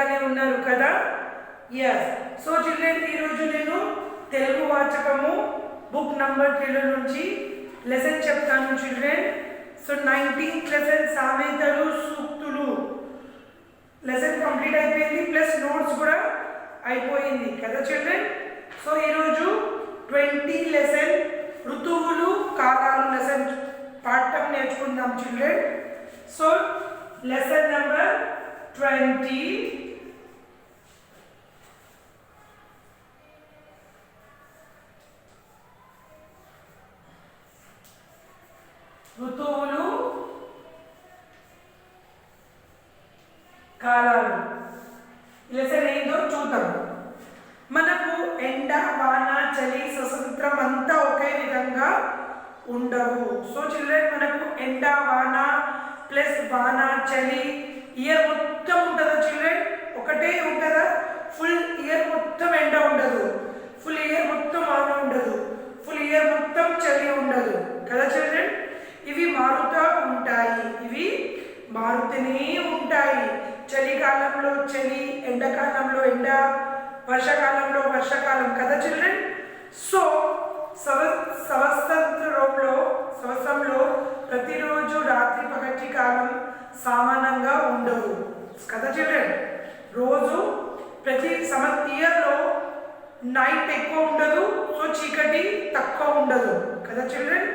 రెడీగానే ఉన్నారు కదా? Yes. So children, ఈరోజు నేను తెలుగు వాచకము బుక్ నంబర్ 3 నుంచి లెసన్ చెప్తాను చిల్డ్రన్. సో 19th లెసన్ సామెతలు సూక్తులు లెసన్ కంప్లీట్ అయిపోయింది, ప్లస్ నోట్స్ కూడా అయిపోయింది కదా చిల్డ్రన్. సో ఈరోజు 20 లెసన్ ఋతువులు కాలాలు లెసన్ పాఠం నేర్చుకుందాం చిల్డ్రన్. సో లెసన్ నంబర్ 20 ఋతువులు కాలాలు. లెసన్ ఏందో చూద్దాం. మనకు ఎండ, వాన, చలి, స్వతంత్రం అంతా ఒకే విధంగా ఉండవు. సో చిల్డ్రన్, మనకు ఎండ, వాన ప్లస్ వాన, చలి ఇయర్ మొత్తం ఉంటుందా చిల్డ్రన్? ఒకటే ఉంటుందా? ఫుల్ ఇయర్ మొత్తం ఎండ ఉండదు, ఫుల్ ఇయర్ మొత్తం వాన ఉండదు, ఫుల్ ఇయర్ మొత్తం చలి ఉండదు కదా చిల్డ్రన్. ఇవి మారుతూ ఉంటాయి, ఇవి మారుతూనే ఉంటాయి. చలికాలంలో చలి, ఎండాకాలంలో ఎండ, వర్షాకాలంలో వర్షాకాలం కదా చిల్డ్రన్. సో సంవత్సరంలో ప్రతిరోజు రాత్రి పగటి కాలం సమానంగా ఉండవు కదా చిల్డ్రన్. రోజు ప్రతి ఇయర్లో నైట్ ఎక్కువ ఉండదు, సో చీకటి తక్కువ ఉండదు కదా చిల్డ్రన్.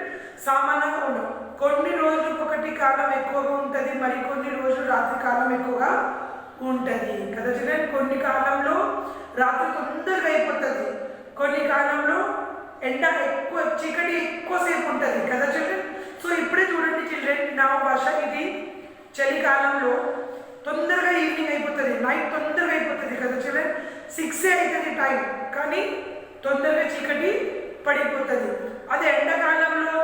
సమానంగా ఉండవు. కొన్ని రోజులు పగటి కాలం ఎక్కువగా ఉంటుంది, మరికొన్ని రోజులు రాత్రి కాలం ఎక్కువగా ఉంటుంది కదా చిల్డ్రన్. కొన్ని కాలంలో రాత్రి తొందరగా అయిపోతుంది, కొన్ని కాలంలో ఎండ ఎక్కువ, చీకటి ఎక్కువసేపు ఉంటుంది కదా చిల్డ్రన్. సో ఇప్పుడే చూడండి చిల్డ్రన్, నా ఇది చలికాలంలో తొందరగా ఈవినింగ్ అయిపోతుంది, నైట్ తొందరగా అయిపోతుంది కదా చిల్డ్రన్. 6 అవుతుంది టైం, కానీ తొందరగా చీకటి పడిపోతుంది. అదే ఎండాకాలంలో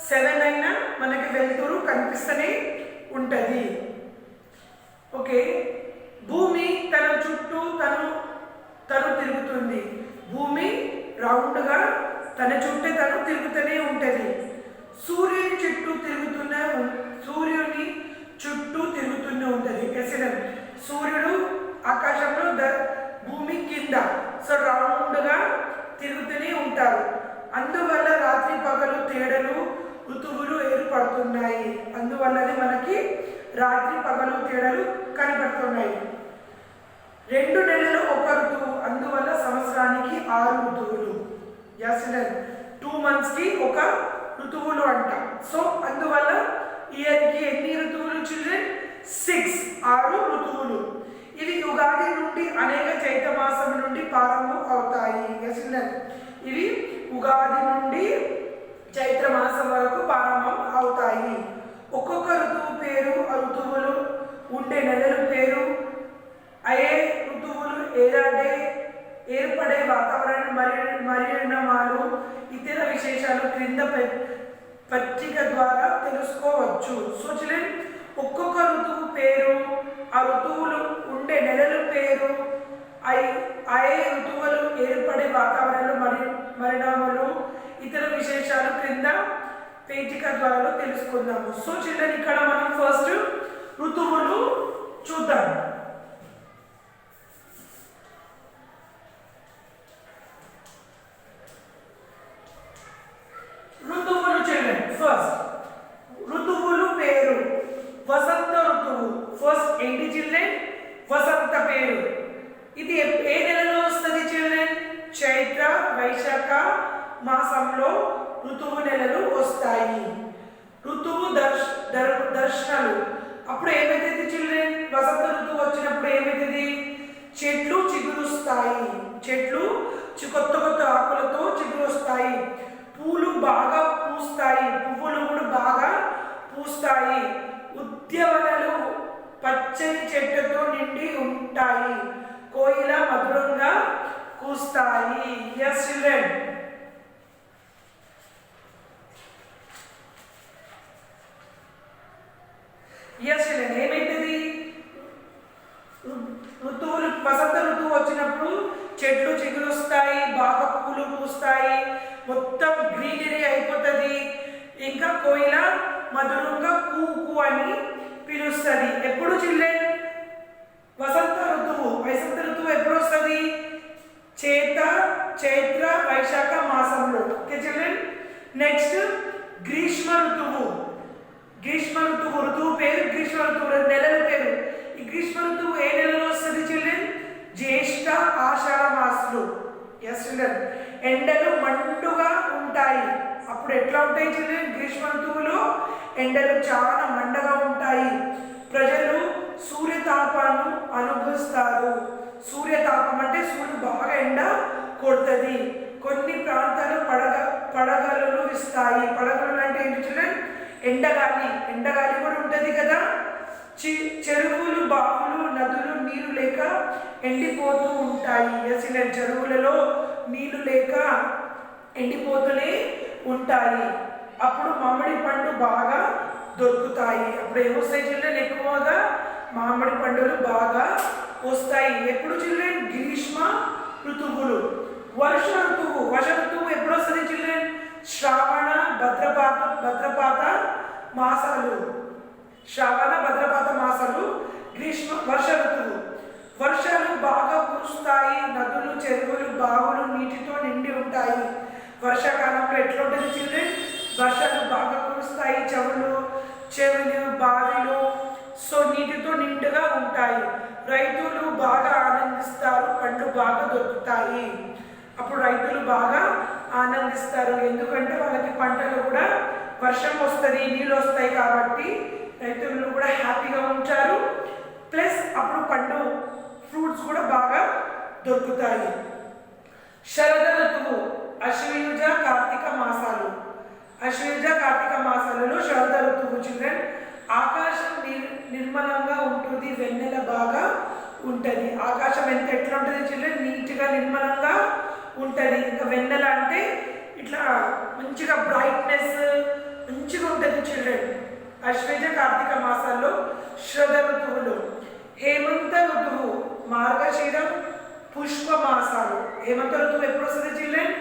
7 అయినా మనకి వెలుతురు కనిపిస్తూనే ఉంటుంది. ఓకే. భూమి తన చుట్టూ తను తిరుగుతుంది. భూమి రౌండ్గా తన చుట్టూ తను తిరుగుతూనే ఉంటుంది. సూర్యుని చుట్టూ తిరుగుతూనే ఉంటుంది. ఎస్ఎన్ సూర్యుడు ఆకాశంలో, భూమి కింద, సో రౌండ్గా తిరుగుతూనే ఉంటారు. అందువల్ల రాత్రి పగలు తేడాలు ఋతువులు ఏర్పడుతున్నాయి. అందువల్లనే మనకి రాత్రి పగలు తేడాలు కనబడుతున్నాయి. 2 నెలలు ఒక ఋతువు, అందువల్ల సంవత్సరానికి 6 ఋతువులు. ఎస్ 2 monthsకి ఒక ఋతువులు అంట. సో అందువల్ల ఇయర్కి ఎన్ని ఋతువులు చిల్డ్రన్? 6 ఋతువులు. ఇవి ఉగాది నుండి అనేక చైత్రమాసం నుండి ప్రారంభం అవుతాయి. ఎస్ ఇవి ఉగాది నుండి చైత్రమాసం వరకు ప్రారంభం అవుతాయి. ఒక్కొక్క ఋతువు పేరు, ఆ ఋతువులు ఉండే నెలల పేరు, అయ్యే ఋతువులు ఏర్పడే వాతావరణ పరిణామాలు, ఇతర విశేషాలు క్రింద పట్టిక ద్వారా తెలుసుకోవచ్చు. సో చిల్డ్రన్, ఒక్కొక్క ఋతువు పేరు, ఆ ఋతువులు ఉండే నెలల పేరు, అయ్యే ఋతువులు ఏర్పడే వాతావరణ పరిణామాలు, ఇతర విశేషాలు క్రింద పేటిక ద్వారా తెలుసుకుందాము. సో చిల్డ్రన్, ఇక్కడ మనం ఫస్ట్ ఋతువులు చూద్దాం. ఋతువులు చిల్డ్రన్, ఫస్ట్ ఋతువులు పేరు. వసంత ఋతువు ఫస్ట్ ఏంటి చిల్డ్రన్? వసంత పేరు. ఇది ఏ నెలలో వస్తుంది చిల్డ్రన్? చైత్ర వైశాఖ మాసంలో ఋతువు నెలలు వస్తాయి. ఋతువు దర్శనాలు అప్పుడు ఏమైతుంది చిల్డ్రన్? వసంత ఋతువు వచ్చినప్పుడు ఏమైతుంది? చెట్లు చిగురుస్తాయి, చెట్లు కొత్త కొత్త ఆకులతో చిగురుస్తాయి, పూలు బాగా పూస్తాయి, పువ్వులు కూడా బాగా పూస్తాయి, ఉద్యానవనాలు పచ్చని చెట్లతో నిండి ఉంటాయి, కోయిల మధురంగా కూస్తాయి. Yes children. ఎస్ చిల్డ్రన్, ఏమైతుంది? ఋతువులు, వసంత ఋతువు వచ్చినప్పుడు చెట్లు చిగురుస్తాయి, బాగా పూలు పూస్తాయి, మొత్తం గ్రీనరీ అయిపోతుంది. ఇంకా కోయిల మధురంగా కూ అని పిలుస్తుంది. ఎప్పుడు చిల్డ్రన్? వసంత ఋతువు వసంత ఋతువు ఎప్పుడు వస్తుంది? చైత్ర వైశాఖ మాసంలో. Okay children. నెక్స్ట్ గ్రీష్మ ఋతువు. ఋతువు పేరు గ్రీష్మ ఋతువు, నెలల పేరు. ఈ గ్రీష్మ ఋతువు ఏ నెలలో వస్తుంది చిల్డ్రన్? జ్యేష్ఠ ఆషాఢ మాసాలు. Yes children. ఎండలు మండుగా ఉంటాయి. అప్పుడు ఎట్లా ఉంటాయి చిల్డ్రన్? గ్రీష్మ ఋతువులో ఎండలు చాలా మండగా ఉంటాయి. ప్రజలు సూర్యతాపాన్ని అనుభవిస్తారు. సూర్యతాపం అంటే సూర్యుడు బాగా ఎండ కొడుతుంది. కొన్ని ప్రాంతాలు పడగలు ఇస్తాయి. పడగలు అంటే ఏంటి చిల్డ్రన్? ఎండగాలి కూడా ఉంటుంది కదా. చెరువులు, బావులు, నదులు నీరు లేక ఎండిపోతూ ఉంటాయి. అసలు చెరువులలో నీళ్లు లేక ఎండిపోతూనే ఉంటాయి. అప్పుడు మామిడి పండు బాగా దొరుకుతాయి. అప్పుడు ఏమొస్తాయి చిల్డ్రన్? ఎక్కువగా మామిడి పండులు బాగా వస్తాయి. ఎప్పుడు చిల్డ్రన్? గ్రీష్మ ఋతువులు. వర్ష ఋతువు ఎప్పుడు వస్తుంది చిల్డ్రన్? శ్రావణ భద్రపాత మాసాలు. వర్ష ఋతువు. వర్షాలు బాగా కురుస్తాయి. నదులు, చెరువులు, బావులు నీటితో నిండి ఉంటాయి. వర్షాకాలంలో ఎట్లా ఉంటుంది చిల్డ్రన్? వర్షాలు బాగా కురుస్తాయి. చెరువులు, బావిలు నీటితో నిండుగా ఉంటాయి. రైతులు బాగా ఆనందిస్తారు. పండ్లు బాగా దొరుకుతాయి. అప్పుడు రైతులు బాగా ఆనందిస్తారు. ఎందుకంటే వాళ్ళకి పంటలు కూడా వర్షం వస్తుంది, నీళ్ళు వస్తాయి కాబట్టి రైతులు కూడా హ్యాపీగా ఉంటారు. ప్లస్ అప్పుడు ఫ్రూట్స్ కూడా బాగా దొరుకుతాయి. శరద ఋతువు. అశ్వయుజ కార్తీక మాసాలలో శరద ఋతువు చిల్డ్రన్. ఆకాశం నిర్మలంగా ఉంటుంది. వెన్నెల బాగా ఉంటుంది. ఆకాశం ఎట్లా ఉంటుంది చిల్డ్రన్? నీట్గా నిర్మలంగా ఉంటుంది. ఇంకా వెన్నెల అంటే ఇట్లా మంచిగా బ్రైట్నెస్ మంచిగా ఉంటుంది చిల్డ్రన్. అశ్వయుజ కార్తీక మాసాల్లో శరద ఋతువులు. హేమంత ఋతువు. మార్గశిరం, పుష్ప మాసాలు. హేమంత ఋతువు ఎప్పుడు వస్తుంది చిల్డ్రన్?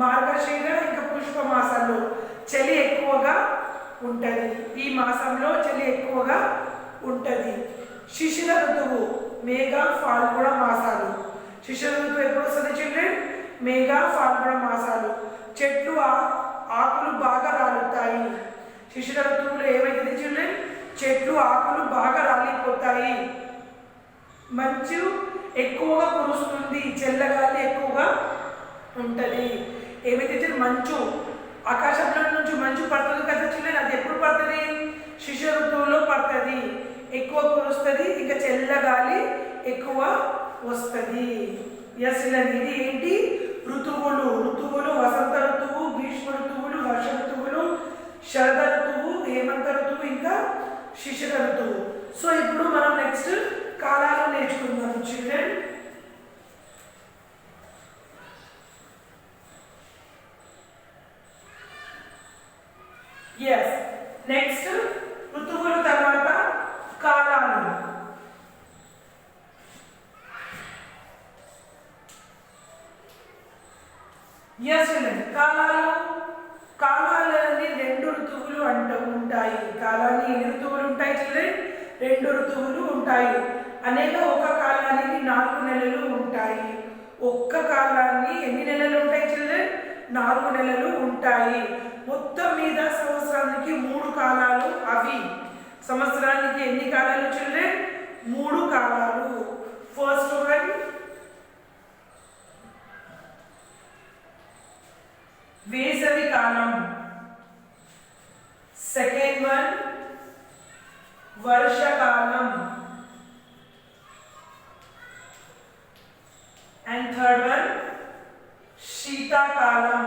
మార్గశిర ఇంకా పుష్ప మాసాల్లో చలి ఎక్కువగా ఉంటుంది. ఈ మాసంలో చలి ఎక్కువగా ఉంటుంది. శిశిర ఋతువు. మేఘ, ఫాల్గుణ మాసాలు. శిశిర ఋతువు ఎప్పుడు వస్తుంది చిల్డ్రన్? మేఘ, ఫాల్గుణ మాసాలు. చెట్లు ఆకులు బాగా రాలుతాయి. శిశిర ఋతువులో ఏమైతుంది చిల్డ్రన్? చెట్లు ఆకులు బాగా రాలిపోతాయి. మంచు ఎక్కువగా కురుస్తుంది. చల్లగాలి ఎక్కువగా ఉంటుంది. ఏమైతే మంచు, ఆకాశంలో నుంచి మంచు పడుతుంది కదా చిల్డ్రన్. అది ఎప్పుడు పడుతుంది? శిశిర ఋతువులో పడుతుంది. ఎక్కువ కురుస్తుంది. ఇంకా చల్లగాలి ఎక్కువ వస్తుంది. Yes children. ఇది ఏంటి? ఋతువులు. వసంత ఋతువు, గ్రీష్మ ఋతువులు, వర్ష ఋతువులు, శరద ఋతువు, హేమంత ఋతువు, ఇంకా శిశిర ఋతువు. సో ఇప్పుడు మనం నెక్స్ట్ కాలాలు నేర్చుకుందాం చిల్డ్రన్. ఎస్. నెక్స్ట్ ఋతువుల తర్వాత కాలాలు. Yes children. కాలాలని రెండు ఋతువులు ఉంటాయి. కాలాన్ని ఎన్ని ఋతువులు ఉంటాయి చిల్డ్రన్? రెండు ఋతువులు ఉంటాయి. ఒక కాలానికి 4 నెలలు ఉంటాయి. ఒక్క కాలాన్ని ఎన్ని నెలలు ఉంటాయి చిల్డ్రన్? 4 నెలలు ఉంటాయి. మొత్తం మీద సంవత్సరానికి 3 కాలాలు. అవి సంవత్సరానికి ఎన్ని కాలాలు చిల్డ్రన్? 3 కాలాలు. ఫస్ట్ వన్ వేసవి కాలం. సెకండ్ వన్ వర్షాకాలం. అండ్ థర్డ్ వన్ శీతాకాలం.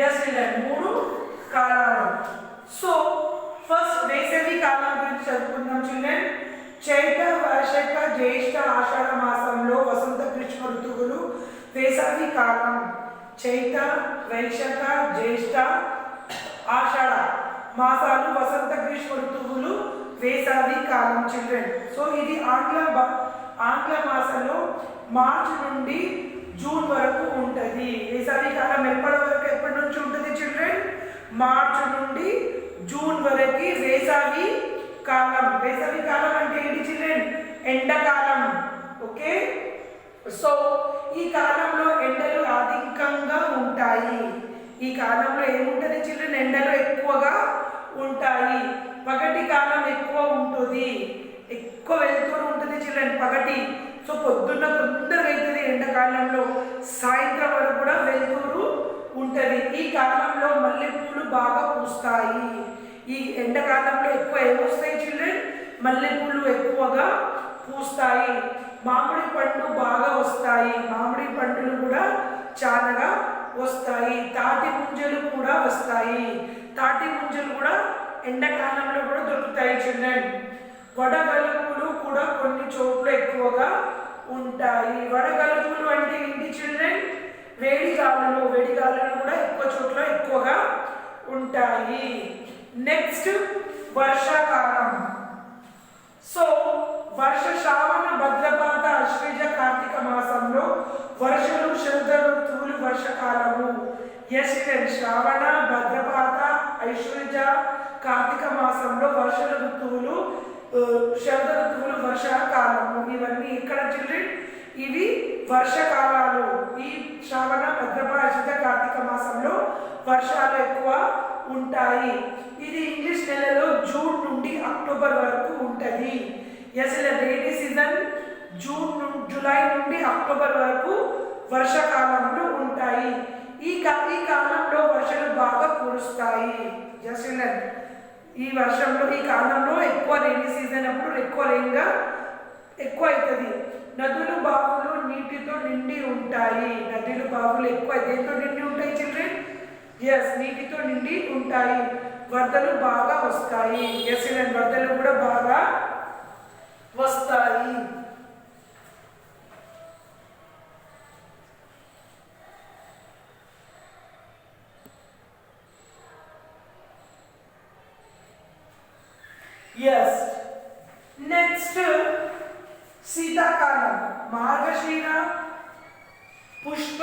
Yes children. 3 కాలాలు. సో ఫస్ట్ వేసవి కాలం గురించి చదువుకుందాం చిల్డ్రన్. చైత్ర, వైశాఖ, జ్యేష్ఠ, ఆషాఢ మాసంలో వసంత, గ్రీష్మ ఋతువులు వేసవి కాలం. చైత్ర, వైశాఖ, జ్యేష్ఠ, ఆషాఢ మాసాలు వసంత, గ్రీష్మ ఋతువులు వేసవి కాలం చిల్డ్రన్. సో ఇది ఆంగ్ల మాసంలో మార్చి నుండి జూన్ వరకు ఉంటుంది. వేసవి కాలం ఎప్పటి నుంచి ఉంటుంది చిల్డ్రన్? మార్చి నుండి జూన్ వరకు వేసవి కాలం. వేసవి కాలం అంటే ఏంటి చిల్డ్రన్? ఎండాకాలం. ఓకే, సో ఈ కాలంలో ఎండలు అధికంగా ఉంటాయి. ఈ కాలంలో ఏముంటుంది చిల్డ్రన్? ఎండలు ఎక్కువగా ఉంటాయి. పగటి కాలం ఎక్కువ ఉంటుంది, ఎక్కువ వెళ్తూనే ఉంటుంది చిల్డ్రన్ పగటి. సో పొద్దున్న తొందరగా అవుతుంది ఎండాకాలంలో, సాయంత్రం వరకు కూడా వెళ్తూరు ఉంటుంది. ఈ కాలంలో మల్లెపూలు బాగా పూస్తాయి. ఈ ఎండాకాలంలో ఎక్కువ ఏమొస్తాయి చిల్డ్రన్? మల్లెపూలు ఎక్కువగా పూస్తాయి. మామిడి పండ్లు బాగా వస్తాయి. మామిడి పండ్లు కూడా చాలా వస్తాయి. తాటి ముంజలు కూడా వస్తాయి. తాటి ముంజలు కూడా ఎండాకాలంలో కూడా దొరుకుతాయి చిల్డ్రన్. వడగలుపులు కూడా కొన్ని చోట్ల ఎక్కువగా ఉంటాయి. వడగలుపులు అంటే ఏంటి చిల్డ్రన్? వేడి గాలులు. వేడి గాలులు కూడా ఎక్కువ చోట్ల ఎక్కువగా ఉంటాయి. నెక్స్ట్ వర్షాకాలం. సో వర్ష శ్రావణ భద్రపాద అశ్వేజ కార్తీక మాసంలో వర్షాలు శరద ఋతువులు వర్షకాలము. ఎస్, శ్రావణ భద్రపాద ఐశ్వర్య కార్తీక మాసంలో వర్ష ఋతువులు శరద ఋతువులు వర్షాకాలము. ఇవన్నీ ఇక్కడ చిల్డ్రన్ ఇవి వర్షకాలాలు. ఈ శ్రావణ భద్రపాద ఐశ్వర్య కార్తీక మాసంలో వర్షాలు ఎక్కువ ఉంటాయి. ఇది ఇంగ్లీష్ నెలలో జూన్ నుండి అక్టోబర్ వరకు ఉంటుంది. ఎస్, రైనీ సీజన్ జూలై నుండి అక్టోబర్ వరకు వర్షాకాలంలో ఉంటాయి. ఈ కాలంలో వర్షాలు బాగా కురుస్తాయి. ఎస్, ఈ కాలంలో ఎక్కువ రైనీ సీజన్ అప్పుడు ఎక్కువ రెయిన్గా ఎక్కువ అవుతుంది. నదులు బావులు నీటితో నిండి ఉంటాయి. నదులు బావులు ఎక్కువ దేంతో నిండి ఉంటాయి చిల్డ్రన్? ఎస్, నీటితో నిండి ఉంటాయి. వరదలు బాగా వస్తాయి. ఎస్, వరదలు కూడా బాగా వస్తాయి. ఎస్, నెక్స్ట్ శీతాకాలం. మార్గశిర పుష్ప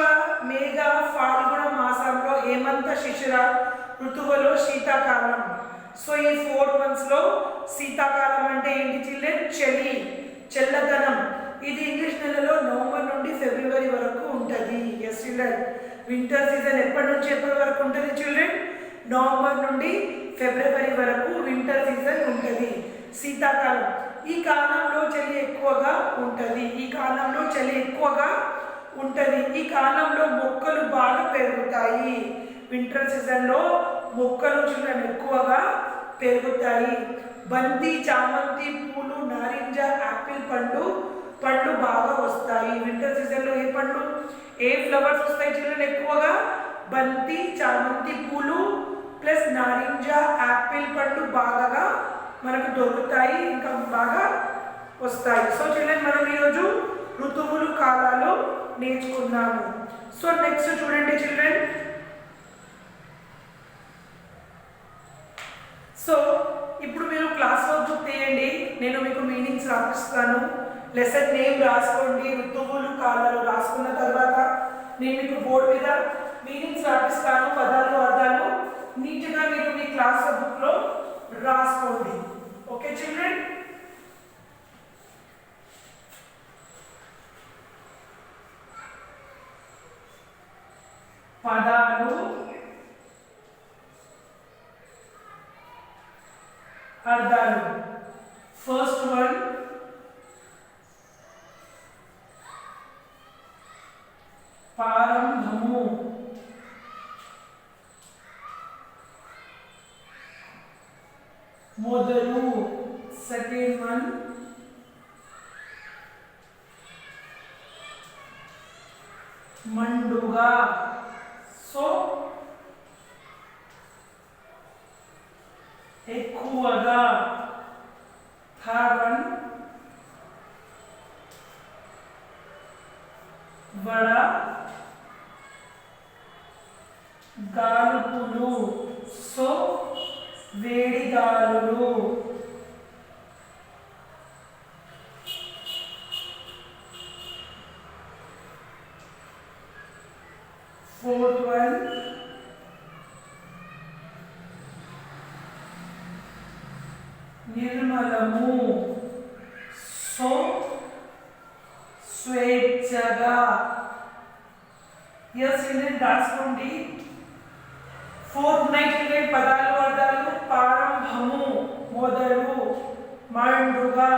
మేఘ ఫాల్గుణ మాసంలో హేమంత శిశిర ఋతువులో శీతాకాలం. సో ఈ 4 months లో శీతాకాలం అంటే ఏంటి చిల్డ్రన్? చలి, చల్లదనం. ఇది ఇంగ్లీష్ నెలలో నవంబర్ నుండి ఫిబ్రవరి వరకు ఉంటుంది. ఎస్ చిల్డ్రన్, వింటర్ సీజన్ ఎప్పటి నుంచి ఎప్పటి వరకు ఉంటుంది చిల్డ్రన్? నవంబర్ నుండి ఫిబ్రవరి వరకు వింటర్ సీజన్ ఉంటుంది. శీతాకాలం. ఈ కాలంలో చలి ఎక్కువగా ఉంటుంది. ఈ కాలంలో చలి ఎక్కువగా ఉంటుంది. ఈ కాలంలో మొక్కలు బాగా పెరుగుతాయి. వింటర్ సీజన్లో మొక్కలు చిల్డ్రన్ ఎక్కువగా పెరుగుతాయి. బంతి, చామంతి పూలు, నారింజ, యాపిల్ పండ్లు బాగా వస్తాయి. వింటర్ సీజన్లో ఏ ఫ్లవర్స్ వస్తాయి చిల్డ్రన్ ఎక్కువగా? బంతి, చామంతి పూలు ప్లస్ నారింజ, యాపిల్ పండ్లు బాగా మనకు దొరుకుతాయి, ఇంకా బాగా వస్తాయి. సో చిల్డ్రన్ మనం ఈరోజు ఋతువులు కాలాలు నేర్చుకున్నాము. సో నెక్స్ట్ చూడండి చిల్డ్రన్. సో ఇప్పుడు మీరు క్లాస్ వర్క్ బుక్ తీయండి, నేను మీకు మీనింగ్స్ రాపిస్తాను. లెసన్ నేమ్ రాసుకోండి, ఋతువులు కాలాలు రాసుకున్న తర్వాత నేను మీకు బోర్డు మీద మీనింగ్స్ రాపిస్తాను, పదాలు అర్థాలు నీట్గా మీరు మీ క్లాస్ వర్క్ బుక్లో రాసుకోండి. Okay children? పదాలు అర్థాలు. ఫస్ట్ వన్ ప్రారంభము. మొదలు. సెకండ్ వన్ మండుగ. సో ఎక్కువగా. థర్డ్ వన్ వడ గాలుపులు. సో వేడి గాలులు. ఫోర్త్ వన్ నిర్మల నిర్మలము. సో స్వేచ్ఛగా. ఎస్ ఇండియన్ రాసుకోండి. 4 పదాలు అర్థాలు. ప్రారంభము మొదలు, మండుగా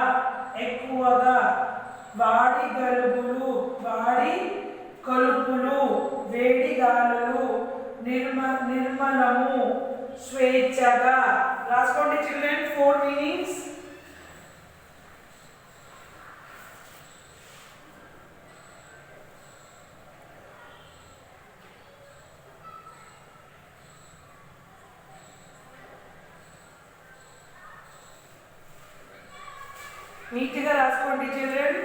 ఎక్కువగా, వాడి గలుపులు వాడి కలుపులు వేడి గాలులు, నిర్మలము స్వేచ్ఛగా. రాసుకోండి చిల్డ్రన్ 4 మీనింగ్స్. నీట్గా రాసుకోండి చిల్డ్రన్.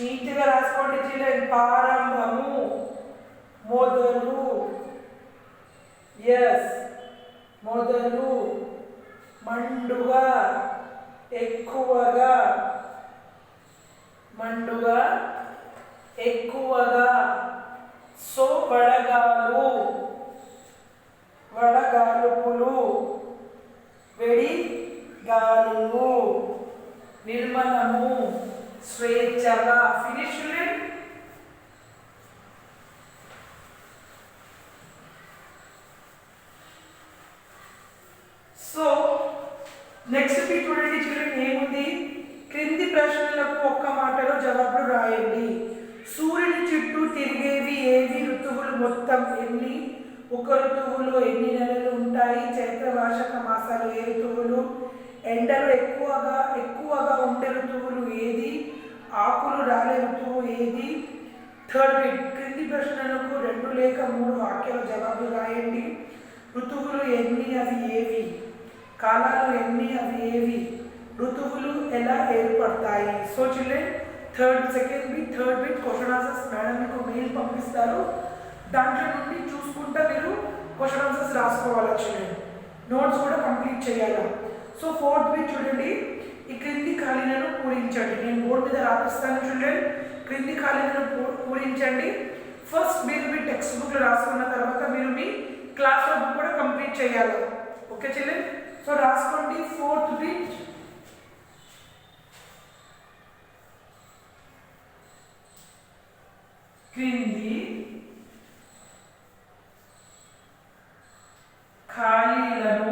నీట్గా రాసుకోండి చిల్డ్రన్. ప్రారంభము మొదలు. ఎస్ మొదలు. మండుగా ఎక్కువగా, మండుగా ఎక్కువగా. సో వడగాలు వడగాలుపులు వేడి గాలులు, నిర్మలము స్వేచ్ఛగా. Finish children. So next peak చూడండి చిల్డ్రన్ ఏముంది. క్రింది ప్రశ్నలకు ఒక్క మాటలో జవాబులు రాయండి. సూర్యుని చుట్టూ తిరిగేవి ఏవి? ఋతువులు మొత్తం ఎన్ని? ఒక ఋతువులో ఎన్ని నెలలు ఉంటాయి? చైత్ర వార్షిక మాసాలు ఏ ఋతువులు? ఎండలు ఎక్కువగా ఉండే ఋతువులు ఏది? ఆకులు రాలే ఋతువు ఏది? Third bit. క్రింది ప్రశ్నలకు 2 లేక 3 వాక్యాల జవాబులు రాయండి. ఋతువులు ఎన్ని? అవి ఏవి? కాలాలు ఎన్ని? అవి ఏవి? ఋతువులు ఎలా ఏర్పడతాయి? So children third bit question answers madam మీకు మెయిల్ పంపిస్తారు. దాంట్లో నుండి చూసుకుంటా మీరు క్వశ్చన్ ఆన్సర్స్ రాసుకోవాలి చిల్డ్రన్. నోట్స్ కూడా కంప్లీట్ చేయాలి. సో ఫోర్త్ బిట్ చూడండి. ఈ క్రింది ఖాళీలను పూరించండి. నేను బోర్డు మీద రాపిస్తాను చిల్డ్రన్. క్రింది ఖాళీలను పూరించండి. ఫస్ట్ మీరు మీ టెక్స్ట్ బుక్లో రాసుకున్న తర్వాత మీరు మీ క్లాస్ వర్క్ కూడా కంప్లీట్ చేయాలి. Okay children. సో రాసుకోండి ఫోర్త్ బిట్. క్రింది ఖాళీలను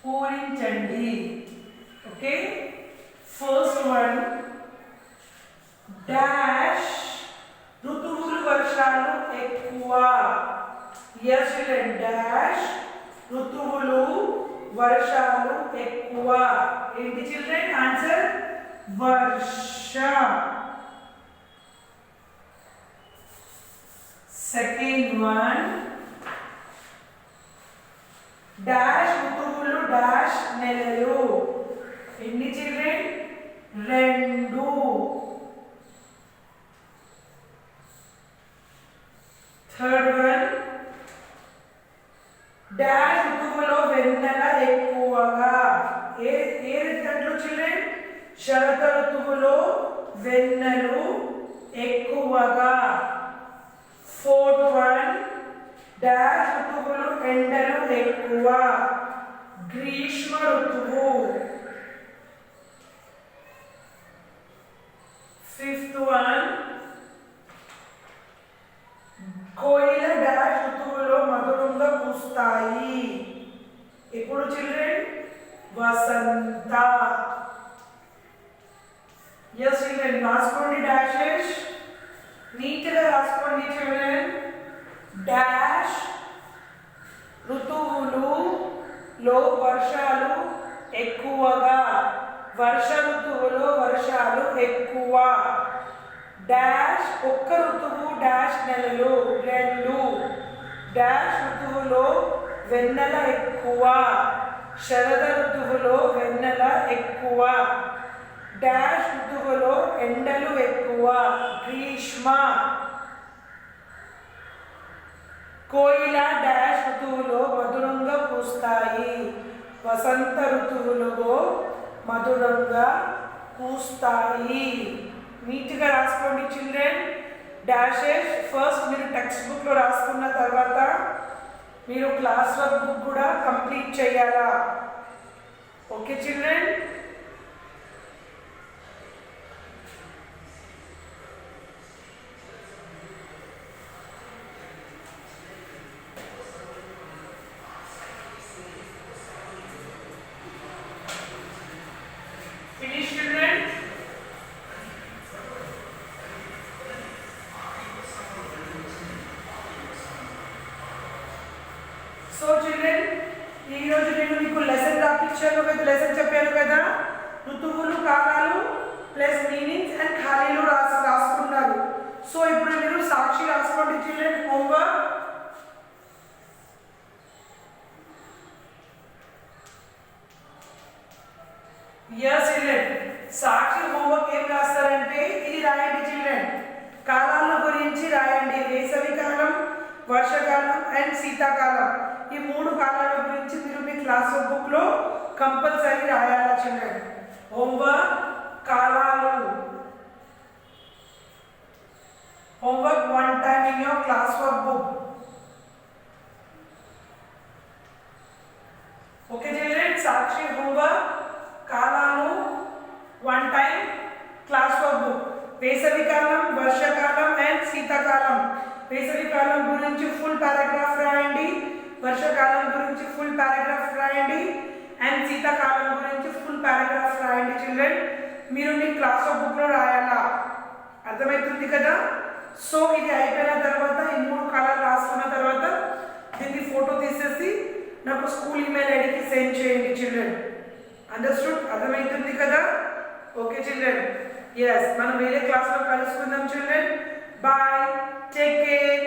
పూరించండి. ఓకే ఫస్ట్ వన్ డాష్ ఋతువులు వర్షాలు ఎక్కువ. ఎస్ డాష్ ఋతువులు వర్షాలు ఎక్కువ. ఏంటి చిల్డ్రన్ ఆన్సర్? వర్ష. సెకండ్ వన్ డాష్ ఋతువులు డాష్ నెలలు. ఎన్ని చిల్డ్రన్? 2. థర్డ్ వన్ డాష్ ఋతువులో వెన్నెల ఎక్కువగా. ఏ ఋతువులో చిల్డ్రన్? శరత ఋతువులో వెన్నెలు ఎక్కువగా. ఫోర్త్ వన్ డాష్ ఋతువులు ఎండలు ఎక్కువ. గ్రీష్మ ఋతువు. ఫిఫ్త్ వన్ కోయిల డాష్ ఋతువులో మధురంగా పూస్తాయి. ఇప్పుడు చిల్డ్రన్? వసంత. ఎస్ చిల్డ్రన్ రాసుకోండి డాషెస్. నీట్గా రాసుకోండి చిల్డ్రన్. డాష్ ఋతువులో వర్షాలు ఎక్కువగా. వర్ష ఋతువులో వర్ష వర్షాలు ఎక్కువ. డాష్ ఒక్క ఋతువు డాష్ నెలలు 2. డాష్ ఋతువులో వెన్నెల ఎక్కువ. శరద ఋతువులో వెన్నెల ఎక్కువ. డాష్ ఋతువులో ఎండలు ఎక్కువ. గ్రీష్మ. కోయిల డాష్ ఋతువులో మధురంగా కూస్తాయి. వసంత ఋతువులో మధురంగా కూస్తాయి. నీట్గా రాసుకోండి చిల్డ్రన్. డాషెస్ ఫస్ట్ మీరు టెక్స్ట్ బుక్లో రాసుకున్న తర్వాత మీరు క్లాస్ వర్క్ బుక్ కూడా కంప్లీట్ చేయాలా. Okay children. Finish children. So children, ఈ రోజు నేను మీకు లెసన్ రాపించాను కదా, లెసన్ చెప్పాను కదా. ఋతువులు కాలాలు ప్లస్ మీనింగ్స్ అండ్ ఖాళీలు రాసుకున్నారు. సో ఇప్పుడు మీరు సాక్షి రాసుకోండి చిల్డ్రన్. హోంవర్క్. yes children, సాక్షి హోంవర్క్ ఏం రాస్తారంటే ఇది రాయండి చిల్డ్రన్. కాలాల గురించి రాయండి. వేసవికాలం, వర్షాకాలం అండ్ శీతాకాలం. ఈ 3 కాలాల గురించి మీరు మీ క్లాస్ బుక్ లో కంపల్సరీ రాయాలా చిల్డ్రన్. హోంవర్క్ కాలాలు. Homework 1 time in your class work book. Okay children. Sakshi homework కాలాలు 1 time క్లాస్ వర్క్ బుక్. వేసవికాలం, వర్షాకాలం అండ్ శీతాకాలం. వేసవికాలం గురించి ఫుల్ పారాగ్రాఫ్ రాయండి. వర్షాకాలం గురించి ఫుల్ పారాగ్రాఫ్ రాయండి అండ్ శీతాకాలం గురించి ఫుల్ పారాగ్రాఫ్ రాయండి చిల్డ్రన్. మీరు మీ క్లాస్ వర్క్ బుక్లో రాయాలా. అర్థమవుతుంది కదా. సో ఇది అయిపోయిన తర్వాత ఈ 3 కాలాలు రాసుకున్న తర్వాత దీన్ని ఫోటో తీసేసి నాకు స్కూల్ ఈమెయిల్ ఐడికి సెండ్ చేయండి చిల్డ్రన్. అండర్స్టూడ్. అర్థమవుతుంది కదా. Okay children. ఎస్ మనం వేరే క్లాస్లో కలుసుకుందాం చిల్డ్రన్. బాయ్. Take care.